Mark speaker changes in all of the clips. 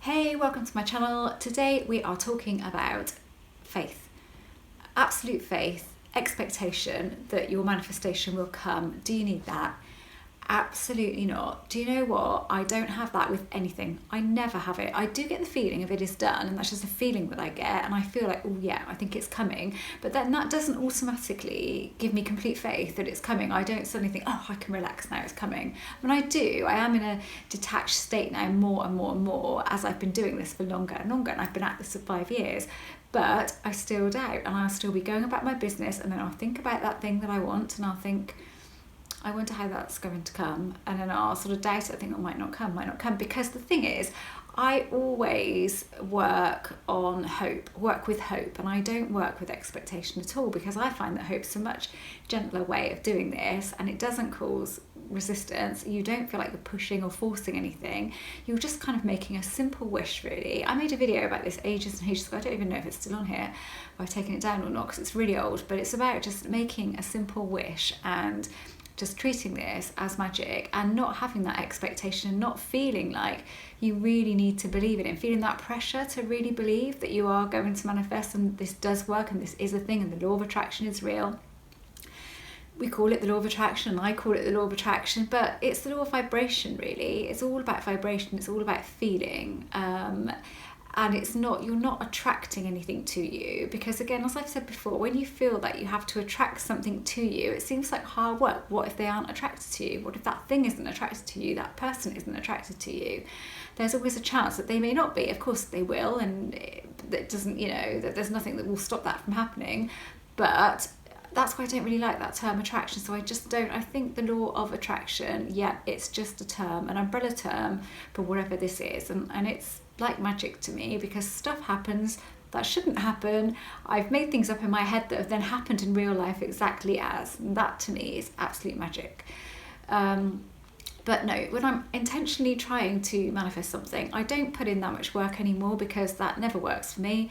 Speaker 1: Hey, welcome to my channel. Today we are talking about faith. Absolute faith, expectation that your manifestation will come. Do you need that? Absolutely not. Do you know what? I don't have that with anything. I never have it. I do get the feeling if it is done, and that's just a feeling that I get, and I feel like, oh yeah, I think it's coming. But then that doesn't automatically give me complete faith that it's coming. I don't suddenly think, oh, I can relax now, it's coming. When I do, I am in a detached state now more and more and more as I've been doing this for longer and longer, and I've been at this for 5 years. But I still doubt, and I'll still be going about my business, and then I'll think about that thing that I want, and I'll think, I wonder how that's going to come, and then I'll sort of doubt it. I think it might not come, because the thing is, I always work with hope, and I don't work with expectation at all, because I find that hope's a much gentler way of doing this, and it doesn't cause resistance. You don't feel like you're pushing or forcing anything. You're just kind of making a simple wish, really. I made a video about this ages and ages ago. I don't even know if it's still on here, or I've taken it down or not, because it's really old, but it's about just making a simple wish and just treating this as magic, and not having that expectation, and not feeling like you really need to believe it, and feeling that pressure to really believe that you are going to manifest and this does work and this is a thing and the law of attraction is real. We call it the law of attraction, and I call it the law of attraction, but it's the law of vibration, really. It's all about vibration, it's all about feeling. And it's not, you're not attracting anything to you, because again, as I've said before, when you feel that you have to attract something to you, it seems like hard work. What if they aren't attracted to you? What if that thing isn't attracted to you? That person isn't attracted to you? There's always a chance that they may not be. Of course they will, and that doesn't, that there's nothing that will stop that from happening. But that's why I don't really like that term attraction. So I just don't. I think the law of attraction, yeah, it's just a term, an umbrella term for whatever this is, and it's like magic to me, because stuff happens that shouldn't happen. I've made things up in my head that have then happened in real life exactly as, and that to me is absolute magic. But no, when I'm intentionally trying to manifest something, I don't put in that much work anymore, because that never works for me.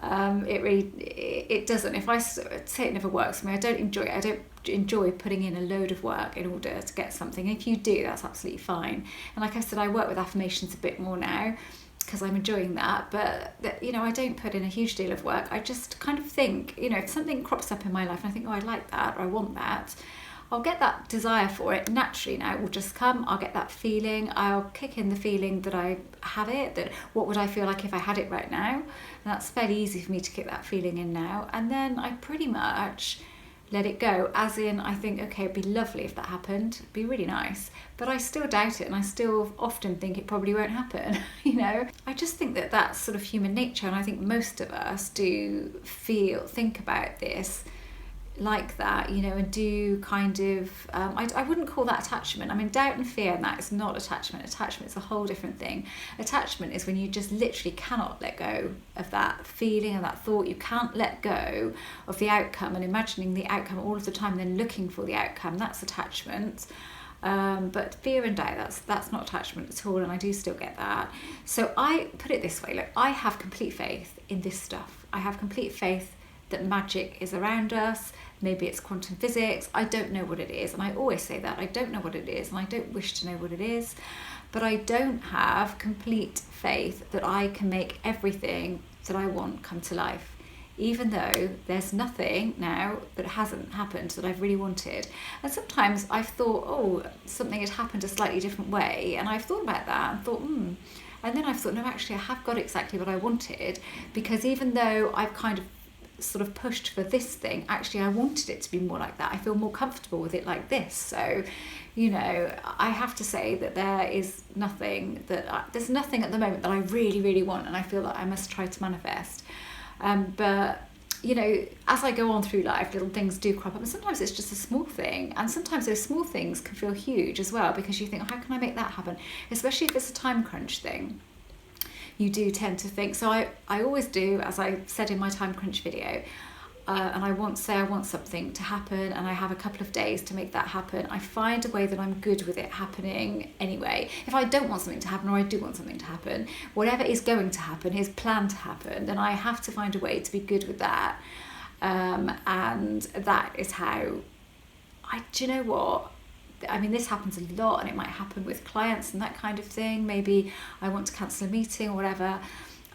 Speaker 1: It doesn't. If I say it never works for me, I don't enjoy it. I don't enjoy putting in a load of work in order to get something. If you do, that's absolutely fine. And like I said, I work with affirmations a bit more now, because I'm enjoying that, but I don't put in a huge deal of work. I just kind of think, if something crops up in my life and I think, oh, I like that, or I want that, I'll get that desire for it naturally. Now it will just come. I'll get that feeling. I'll kick in the feeling that I have it, that what would I feel like if I had it right now? And that's fairly easy for me to kick that feeling in now. And then I pretty much let it go, as in I think, okay, it'd be lovely if that happened, it'd be really nice, but I still doubt it, and I still often think it probably won't happen. I just think that that's sort of human nature, and I think most of us do think about this like that, and do kind of, I wouldn't call that attachment. I mean, doubt and fear, and that is not attachment. Attachment is a whole different thing. Attachment is when you just literally cannot let go of that feeling and that thought. You can't let go of the outcome and imagining the outcome all of the time and then looking for the outcome. That's attachment. But fear and doubt, that's not attachment at all, and I do still get that. So I put it this way, look, I have complete faith in this stuff. I have complete faith that magic is around us. Maybe it's quantum physics. I don't know what it is, and I always say that. I don't know what it is, and I don't wish to know what it is, but I don't have complete faith that I can make everything that I want come to life, even though there's nothing now that hasn't happened that I've really wanted. And sometimes I've thought, oh, something had happened a slightly different way, and I've thought about that and thought, and then I've thought, no, actually I have got exactly what I wanted, because even though I've kind of sort of pushed for this thing, actually I wanted it to be more like that. I feel more comfortable with it like this. So I have to say that there's nothing at the moment that I really, really want, and I feel that I must try to manifest. But as I go on through life, little things do crop up, and sometimes it's just a small thing, and sometimes those small things can feel huge as well, because you think, oh, how can I make that happen? Especially if it's a time crunch thing. You do tend to think, so I always do, as I said in my time crunch video, and I want something to happen, and I have a couple of days to make that happen. I find a way that I'm good with it happening anyway. If I don't want something to happen, or I do want something to happen, whatever is going to happen is planned to happen, then I have to find a way to be good with that. And that is how do you know what? I mean, this happens a lot, and it might happen with clients and that kind of thing. Maybe I want to cancel a meeting or whatever.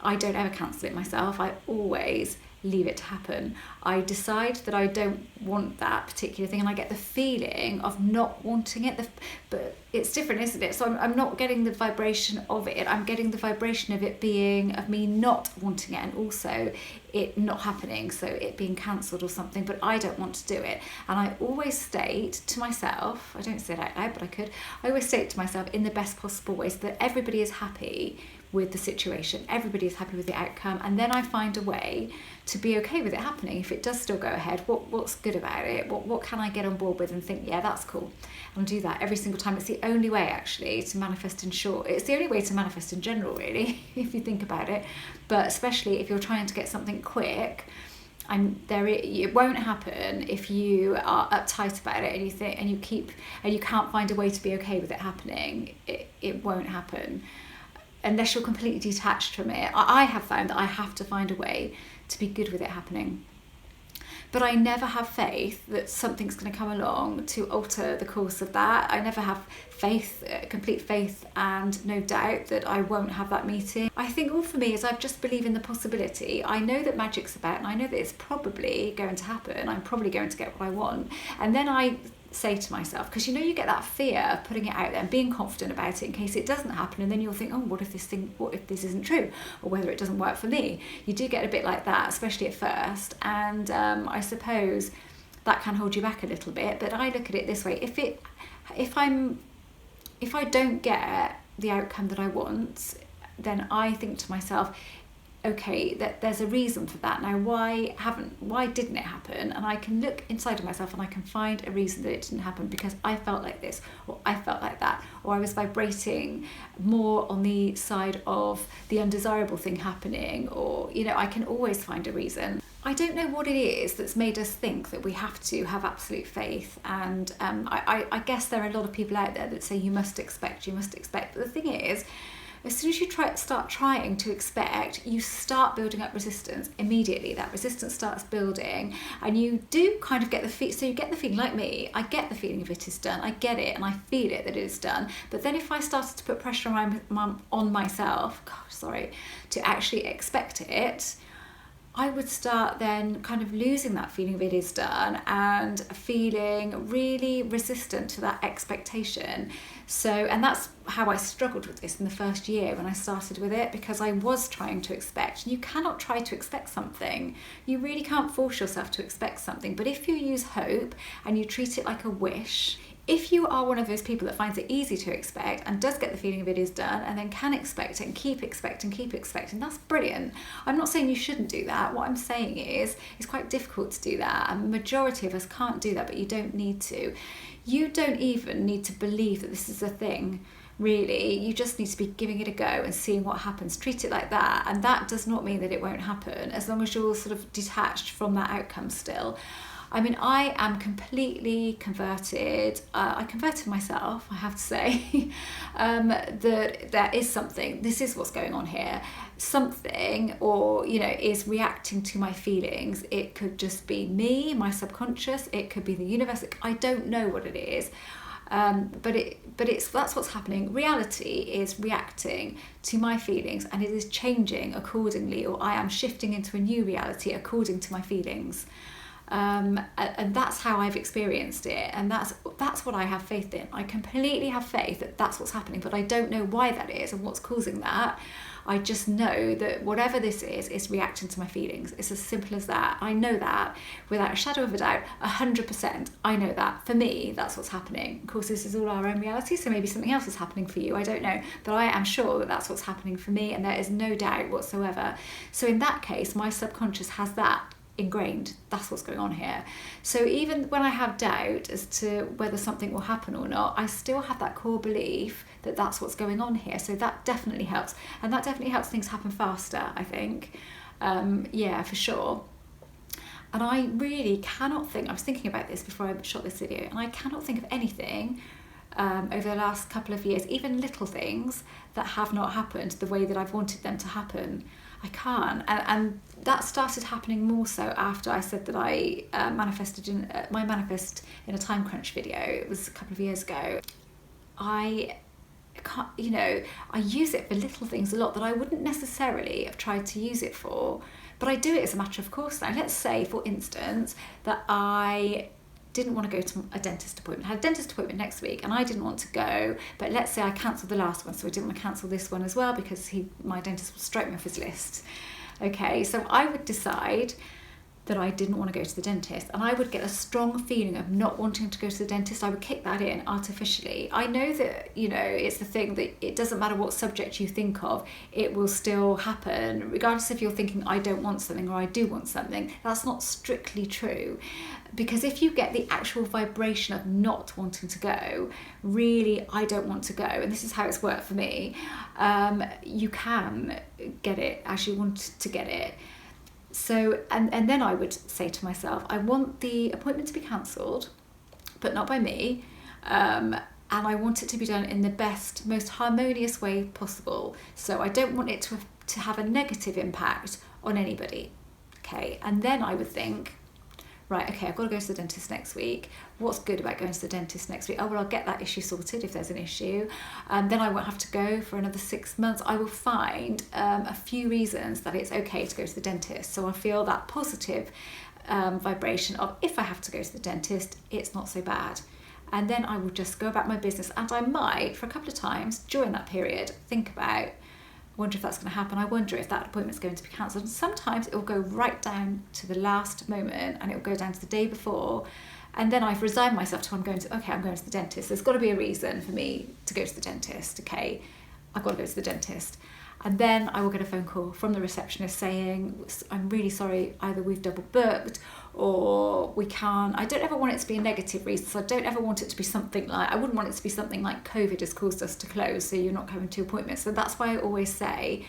Speaker 1: I don't ever cancel it myself. I always leave it to happen. I decide that I don't want that particular thing, and I get the feeling of not wanting it, but it's different, isn't it? So I'm not getting the vibration of it, I'm getting the vibration of it being, of me not wanting it, and also it not happening, so it being cancelled or something, but I don't want to do it. And I always state to myself, I don't say it out loud, but I always state to myself in the best possible way so that everybody is happy with the situation, everybody is happy with the outcome, and then I find a way to be okay with it happening. If it does still go ahead, what's good about it? What can I get on board with and think, yeah, that's cool. And I'll do that every single time. It's the only way actually to manifest in short. It's the only way to manifest in general, really, if you think about it. But especially if you're trying to get something quick, it won't happen if you are uptight about it and you can't find a way to be okay with it happening. It won't happen unless you're completely detached from it. I have found that I have to find a way to be good with it happening. But I never have faith that something's going to come along to alter the course of that. I never have faith, complete faith and no doubt that I won't have that meeting. I think all for me is I just believe in the possibility. I know that magic's about, and I know that it's probably going to happen. I'm probably going to get what I want. And then I say to myself, because you get that fear of putting it out there and being confident about it in case it doesn't happen, and then you'll think, oh, what if this isn't true, or whether it doesn't work for me. You do get a bit like that, especially at first, and I suppose that can hold you back a little bit. But I look at it this way: if I don't get the outcome that I want, then I think to myself, okay, that there's a reason for that. Now, why didn't it happen? And I can look inside of myself and I can find a reason that it didn't happen, because I felt like this, or I felt like that, or I was vibrating more on the side of the undesirable thing happening, or, I can always find a reason. I don't know what it is that's made us think that we have to have absolute faith, and I guess there are a lot of people out there that say you must expect, but the thing is, as soon as you start trying to expect, you start building up resistance immediately. That resistance starts building, and you do kind of get the feeling. So you get the feeling, like me, I get the feeling of it is done. I get it, and I feel it that it is done. But then if I started to put pressure on myself, to actually expect it, I would start then kind of losing that feeling of it is done and feeling really resistant to that expectation. And that's how I struggled with this in the first year when I started with it, because I was trying to expect. You cannot try to expect something. You really can't force yourself to expect something. But if you use hope and you treat it like a wish, if you are one of those people that finds it easy to expect and does get the feeling of it is done and then can expect it and keep expecting, that's brilliant. I'm not saying you shouldn't do that. What I'm saying is it's quite difficult to do that. And the majority of us can't do that, but you don't need to. You don't even need to believe that this is a thing, really. You just need to be giving it a go and seeing what happens. Treat it like that. And that does not mean that it won't happen, as long as you're sort of detached from that outcome still. I mean, I am completely converted. I converted myself, I have to say, that there is something, this is what's going on here. Something, or, is reacting to my feelings. It could just be me, my subconscious. It could be the universe. I don't know what it is. But that's what's happening. Reality is reacting to my feelings, and it is changing accordingly, or I am shifting into a new reality according to my feelings. And that's how I've experienced it, and that's what I have faith in. I completely have faith that that's what's happening, but I don't know why that is and what's causing that. I just know that whatever this is reacting to my feelings. It's as simple as that. I know that without a shadow of a doubt, 100%. I know that. For me, that's what's happening. Of course, this is all our own reality, so maybe something else is happening for you. I don't know. But I am sure that that's what's happening for me, and there is no doubt whatsoever. So in that case, my subconscious has that ingrained. That's what's going on here. So even when I have doubt as to whether something will happen or not, I still have that core belief that that's what's going on here. So that definitely helps, and that definitely helps things happen faster, I think. Yeah, for sure. And I really cannot think, I was thinking about this before I shot this video, and I cannot think of anything over the last couple of years, even little things, that have not happened the way that I've wanted them to happen. I can't. And that started happening more so after I said that I manifested in my manifest in a time crunch video. It was a couple of years ago. I can't, you know, I use it for little things a lot that I wouldn't necessarily have tried to use it for, but I do it as a matter of course now. Let's say, for instance, that I didn't want to go to a dentist appointment. I had a dentist appointment next week and I didn't want to go, but let's say I cancelled the last one, so I didn't want to cancel this one as well because my dentist will strike me off his list. Okay, so I would decide that I didn't want to go to the dentist, and I would get a strong feeling of not wanting to go to the dentist. I would kick that in artificially. I know that, you know, it's the thing that it doesn't matter what subject you think of, it will still happen, regardless if you're thinking I don't want something or I do want something. That's not strictly true, because if you get the actual vibration of not wanting to go, really, I don't want to go, and this is how it's worked for me, you can get it as you want to get it. So, and then I would say to myself, I want the appointment to be cancelled, but not by me, and I want it to be done in the best, most harmonious way possible. So I don't want it to have a negative impact on anybody, okay? And then I would think, right, okay, I've got to go to the dentist next week. What's good about going to the dentist next week? Oh, well, I'll get that issue sorted if there's an issue. And then I won't have to go for another 6 months. I will find a few reasons that it's okay to go to the dentist. So I feel that positive vibration of, if I have to go to the dentist, it's not so bad. And then I will just go about my business. And I might, for a couple of times during that period, think about, I wonder if that's going to happen. I wonder if that appointment's going to be cancelled. And sometimes it will go right down to the last moment, and it will go down to the day before. And then I've resigned myself to, I'm going to the dentist. There's got to be a reason for me to go to the dentist. Okay, I've got to go to the dentist. And then I will get a phone call from the receptionist saying, I'm really sorry, either we've double booked or we can't. I don't ever want it to be a negative reason. So I don't ever want it to be something like, I wouldn't want it to be something like COVID has caused us to close, so you're not coming to appointments. So that's why I always say,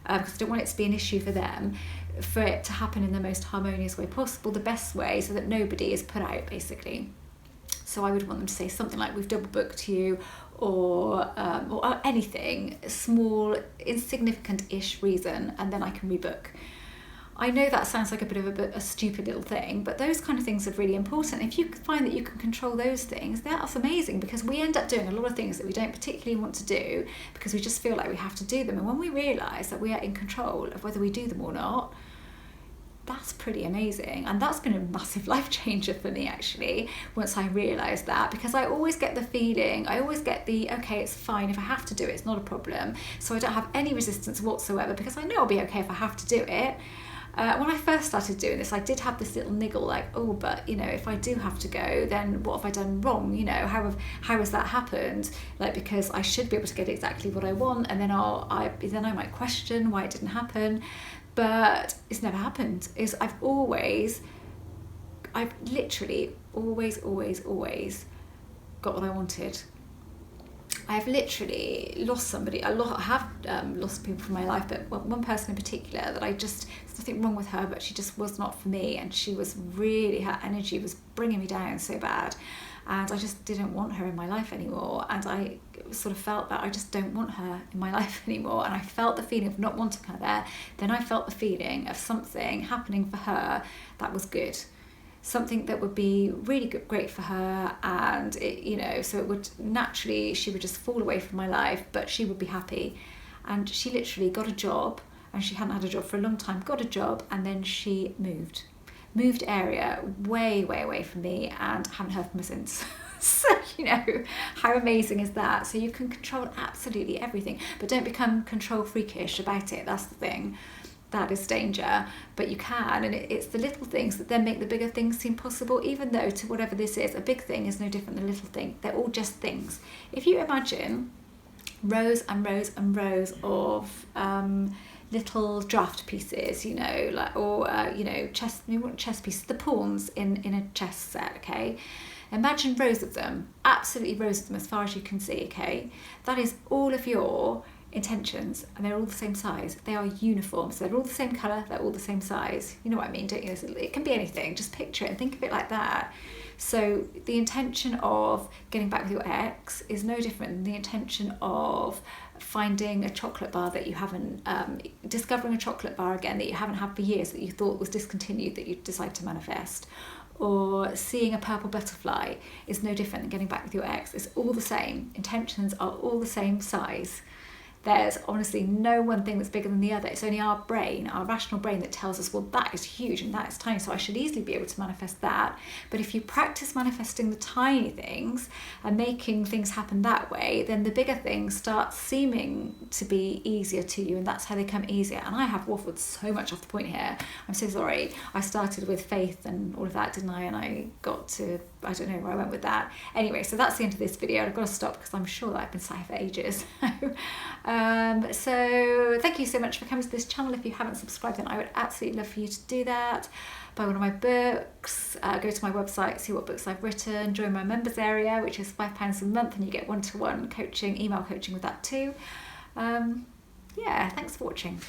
Speaker 1: because I don't want it to be an issue for them, for it to happen in the most harmonious way possible, the best way, so that nobody is put out, basically. So I would want them to say something like, we've double booked you, or anything, small, insignificant-ish reason, and then I can rebook. I know that sounds like a bit of a stupid little thing, but those kind of things are really important. If you find that you can control those things, that's amazing, because we end up doing a lot of things that we don't particularly want to do because we just feel like we have to do them. And when we realise that we are in control of whether we do them or not, that's pretty amazing. And that's been a massive life changer for me, actually, once I realised that, because I always get the feeling, okay, it's fine, if I have to do it, it's not a problem. So I don't have any resistance whatsoever, because I know I'll be okay if I have to do it. When I first started doing this, I did have this little niggle like, oh, but, you know, if I do have to go, then what have I done wrong? You know, how has that happened? Like, because I should be able to get exactly what I want, and then I might question why it didn't happen. But it's never happened. I've literally always got what I wanted. I've literally lost somebody. I have lost people from my life, but one person in particular that there's nothing wrong with her, but she just was not for me, and she was really, her energy was bringing me down so bad, and I just didn't want her in my life anymore. And I sort of felt that I just don't want her in my life anymore, and I felt the feeling of not wanting her there. Then I felt the feeling of something happening for her that was good, something that would be really good, great for her, and so it would naturally, she would just fall away from my life, but she would be happy. And she literally got a job, and she hadn't had a job for a long time, got a job, and then she moved area way away from me, and haven't heard from her since. So, how amazing is that? So you can control absolutely everything, but don't become control freakish about it. That's the thing. That is danger, but you can, and it's the little things that then make the bigger things seem possible, even though to whatever this is, a big thing is no different than a little thing. They're all just things. If you imagine rows and rows and rows of little draft pieces, chess pieces, the pawns in a chess set, okay? Imagine rows of them, absolutely rows of them as far as you can see, okay? That is all of your intentions, and they're all the same size. They are uniform, so they're all the same colour, they're all the same size. You know what I mean, don't you? It can be anything, just picture it and think of it like that. So the intention of getting back with your ex is no different than the intention of finding a chocolate bar that you haven't, discovering a chocolate bar again that you haven't had for years, that you thought was discontinued, that you decide to manifest. Or seeing a purple butterfly is no different than getting back with your ex. It's all the same. Intentions are all the same size. There's honestly no one thing that's bigger than the other. It's only our brain, our rational brain, that tells us, well, that is huge and that is tiny, so I should easily be able to manifest that. But if you practice manifesting the tiny things and making things happen that way, then the bigger things start seeming to be easier to you, and that's how they come easier. And I have waffled so much off the point here. I'm so sorry. I started with faith and all of that, didn't I? And I got to, I don't know where I went with that. Anyway, so that's the end of this video. I've got to stop because I'm sure that I've been sat here for ages. So thank you so much for coming to this channel. If you haven't subscribed, then I would absolutely love for you to do that. Buy one of my books, go to my website, see what books I've written, join my members area, which is £5 a month, and you get one-to-one coaching, email coaching with that too. Yeah, thanks for watching.